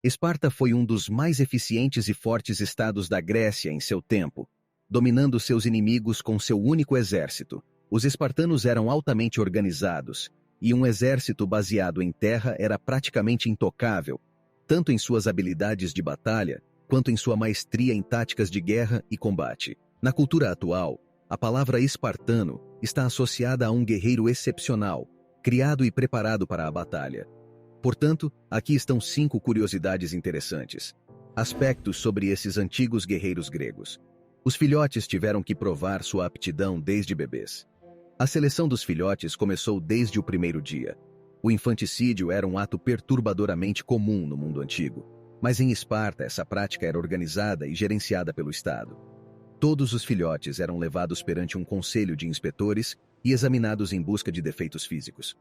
Esparta foi um dos mais eficientes e fortes estados da Grécia em seu tempo, dominando seus inimigos com seu único exército. Os espartanos eram altamente organizados, e um exército baseado em terra era praticamente intocável, tanto em suas habilidades de batalha, quanto em sua maestria em táticas de guerra e combate. Na cultura atual, a palavra espartano está associada a um guerreiro excepcional, criado e preparado para a batalha. Portanto, aqui estão 5 curiosidades interessantes. Aspectos sobre esses antigos guerreiros gregos. Os filhotes tiveram que provar sua aptidão desde bebês. A seleção dos filhotes começou desde o primeiro dia. O infanticídio era um ato perturbadoramente comum no mundo antigo, mas em Esparta essa prática era organizada e gerenciada pelo Estado. Todos os filhotes eram levados perante um conselho de inspetores e examinados em busca de defeitos físicos.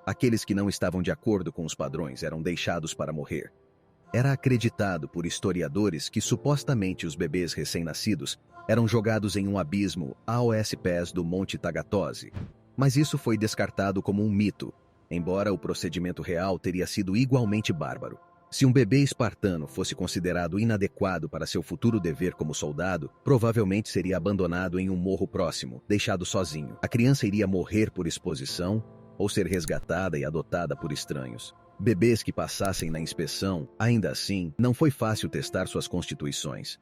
Aqueles que não estavam de acordo com os padrões eram deixados para morrer. Era acreditado por historiadores que supostamente os bebês recém-nascidos eram jogados em um abismo aos pés do Monte Tagatose, mas isso foi descartado como um mito, embora o procedimento real teria sido igualmente bárbaro. Se um bebê espartano fosse considerado inadequado para seu futuro dever como soldado, provavelmente seria abandonado em um morro próximo, deixado sozinho. A criança iria morrer por exposição ou ser resgatada e adotada por estranhos. Bebês que passassem na inspeção, ainda assim, não foi fácil testar suas constituições.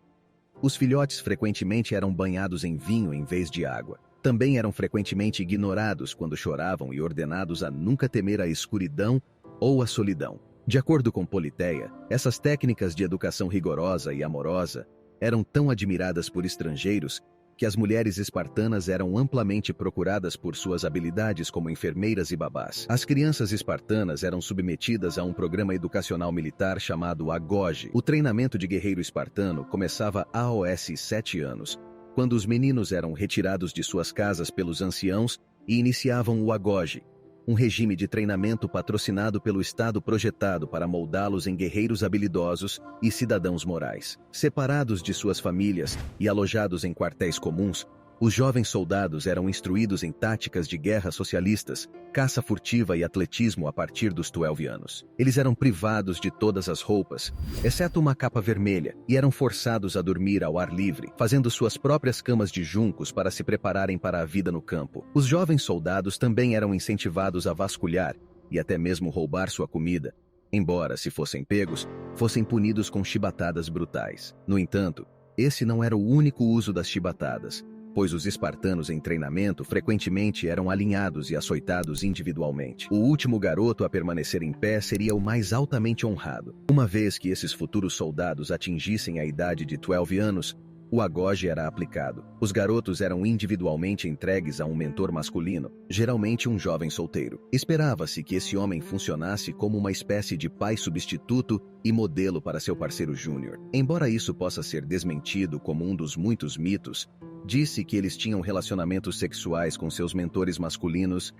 Os filhotes frequentemente eram banhados em vinho em vez de água. Também eram frequentemente ignorados quando choravam e ordenados a nunca temer a escuridão ou a solidão. De acordo com Politeia, essas técnicas de educação rigorosa e amorosa eram tão admiradas por estrangeiros que as mulheres espartanas eram amplamente procuradas por suas habilidades como enfermeiras e babás. As crianças espartanas eram submetidas a um programa educacional militar chamado Agoge. O treinamento de guerreiro espartano começava aos 7 anos, quando os meninos eram retirados de suas casas pelos anciãos e iniciavam o Agoge, um regime de treinamento patrocinado pelo Estado projetado para moldá-los em guerreiros habilidosos e cidadãos morais. Separados de suas famílias e alojados em quartéis comuns, os jovens soldados eram instruídos em táticas de guerra socialistas, caça furtiva e atletismo a partir dos 12 anos. Eles eram privados de todas as roupas, exceto uma capa vermelha, e eram forçados a dormir ao ar livre, fazendo suas próprias camas de juncos para se prepararem para a vida no campo. Os jovens soldados também eram incentivados a vasculhar e até mesmo roubar sua comida, embora, se fossem pegos, fossem punidos com chibatadas brutais. No entanto, esse não era o único uso das chibatadas, pois os espartanos em treinamento frequentemente eram alinhados e açoitados individualmente. O último garoto a permanecer em pé seria o mais altamente honrado. Uma vez que esses futuros soldados atingissem a idade de 12 anos, o agoge era aplicado. Os garotos eram individualmente entregues a um mentor masculino, geralmente um jovem solteiro. Esperava-se que esse homem funcionasse como uma espécie de pai substituto e modelo para seu parceiro júnior. Embora isso possa ser desmentido como um dos muitos mitos, disse que eles tinham relacionamentos sexuais com seus mentores masculinos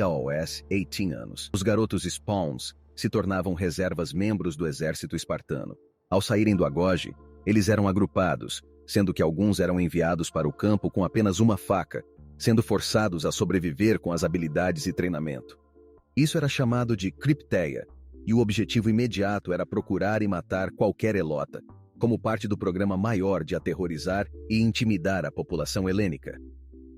aos 18 anos. Os garotos spawns se tornavam reservas membros do exército espartano. Ao saírem do agoge, eles eram agrupados, sendo que alguns eram enviados para o campo com apenas uma faca, sendo forçados a sobreviver com as habilidades e treinamento. Isso era chamado de cripteia, e o objetivo imediato era procurar e matar qualquer helota, como parte do programa maior de aterrorizar e intimidar a população helênica.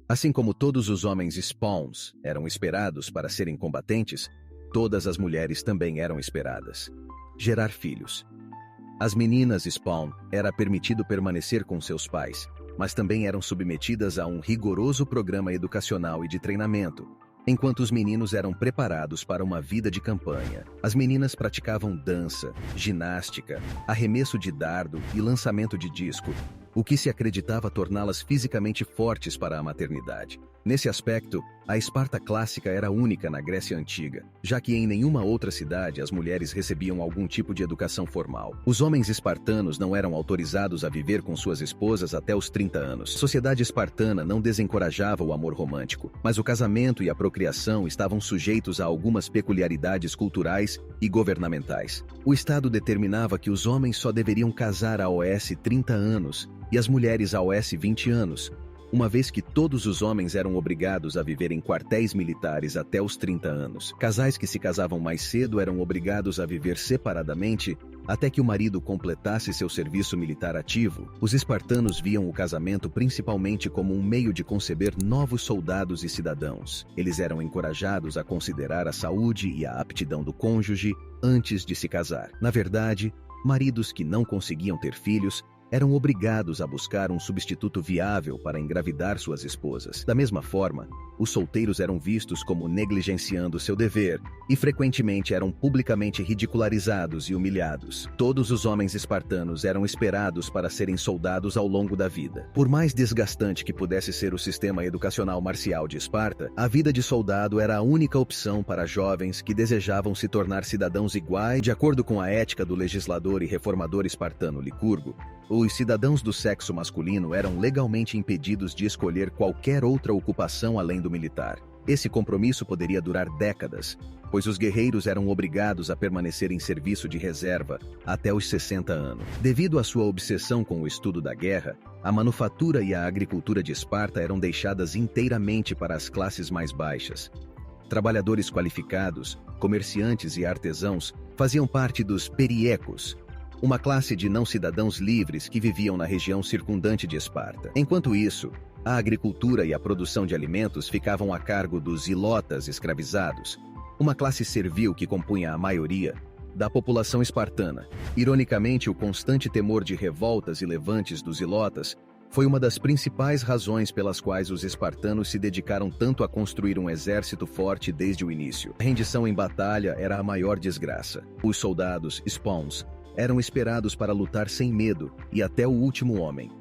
Assim como todos os homens spawns eram esperados para serem combatentes, todas as mulheres também eram esperadas. Gerar filhos. As meninas spawn era permitido permanecer com seus pais, mas também eram submetidas a um rigoroso programa educacional e de treinamento, enquanto os meninos eram preparados para uma vida de campanha. As meninas praticavam dança, ginástica, arremesso de dardo e lançamento de disco, o que se acreditava torná-las fisicamente fortes para a maternidade. Nesse aspecto, a Esparta clássica era única na Grécia Antiga, já que em nenhuma outra cidade as mulheres recebiam algum tipo de educação formal. Os homens espartanos não eram autorizados a viver com suas esposas até os 30 anos. A sociedade espartana não desencorajava o amor romântico, mas o casamento e a procriação estavam sujeitos a algumas peculiaridades culturais e governamentais. O Estado determinava que os homens só deveriam casar aos 30 anos e as mulheres aos 20 anos, uma vez que todos os homens eram obrigados a viver em quartéis militares até os 30 anos. Casais que se casavam mais cedo eram obrigados a viver separadamente Até que o marido completasse seu serviço militar ativo, os espartanos viam o casamento principalmente como um meio de conceber novos soldados e cidadãos. Eles eram encorajados a considerar a saúde e a aptidão do cônjuge antes de se casar. Na verdade, maridos que não conseguiam ter filhos eram obrigados a buscar um substituto viável para engravidar suas esposas. Da mesma forma, os solteiros eram vistos como negligenciando seu dever e frequentemente eram publicamente ridicularizados e humilhados. Todos os homens espartanos eram esperados para serem soldados ao longo da vida. Por mais desgastante que pudesse ser o sistema educacional marcial de Esparta, a vida de soldado era a única opção para jovens que desejavam se tornar cidadãos iguais. De acordo com a ética do legislador e reformador espartano Licurgo, os cidadãos do sexo masculino eram legalmente impedidos de escolher qualquer outra ocupação além do militar. Esse compromisso poderia durar décadas, pois os guerreiros eram obrigados a permanecer em serviço de reserva até os 60 anos. Devido à sua obsessão com o estudo da guerra, a manufatura e a agricultura de Esparta eram deixadas inteiramente para as classes mais baixas. Trabalhadores qualificados, comerciantes e artesãos faziam parte dos periecos, uma classe de não-cidadãos livres que viviam na região circundante de Esparta. Enquanto isso, a agricultura e a produção de alimentos ficavam a cargo dos ilotas escravizados, uma classe servil que compunha a maioria da população espartana. Ironicamente, o constante temor de revoltas e levantes dos ilotas foi uma das principais razões pelas quais os espartanos se dedicaram tanto a construir um exército forte desde o início. A rendição em batalha era a maior desgraça. Os soldados, spawns, eram esperados para lutar sem medo e até o último homem.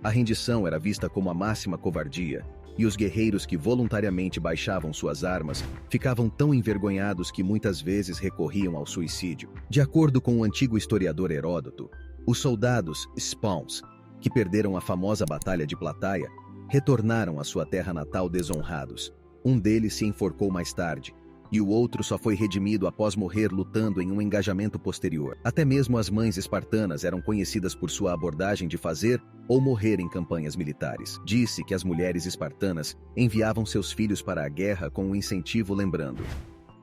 A rendição era vista como a máxima covardia, e os guerreiros que voluntariamente baixavam suas armas ficavam tão envergonhados que muitas vezes recorriam ao suicídio. De acordo com o antigo historiador Heródoto, os soldados spawns, que perderam a famosa Batalha de Plataia, retornaram à sua terra natal desonrados. Um deles se enforcou mais tarde, e o outro só foi redimido após morrer lutando em um engajamento posterior. Até mesmo as mães espartanas eram conhecidas por sua abordagem de fazer ou morrer em campanhas militares. Disse que as mulheres espartanas enviavam seus filhos para a guerra com um incentivo lembrando: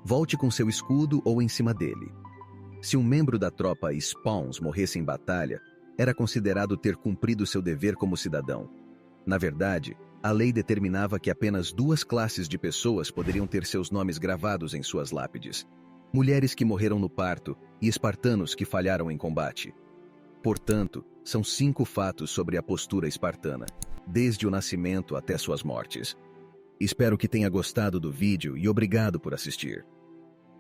volte com seu escudo ou em cima dele. Se um membro da tropa spawns morresse em batalha, era considerado ter cumprido seu dever como cidadão. Na verdade, a lei determinava que apenas 2 classes de pessoas poderiam ter seus nomes gravados em suas lápides: mulheres que morreram no parto e espartanos que falharam em combate. Portanto, são 5 fatos sobre a postura espartana, desde o nascimento até suas mortes. Espero que tenha gostado do vídeo e obrigado por assistir.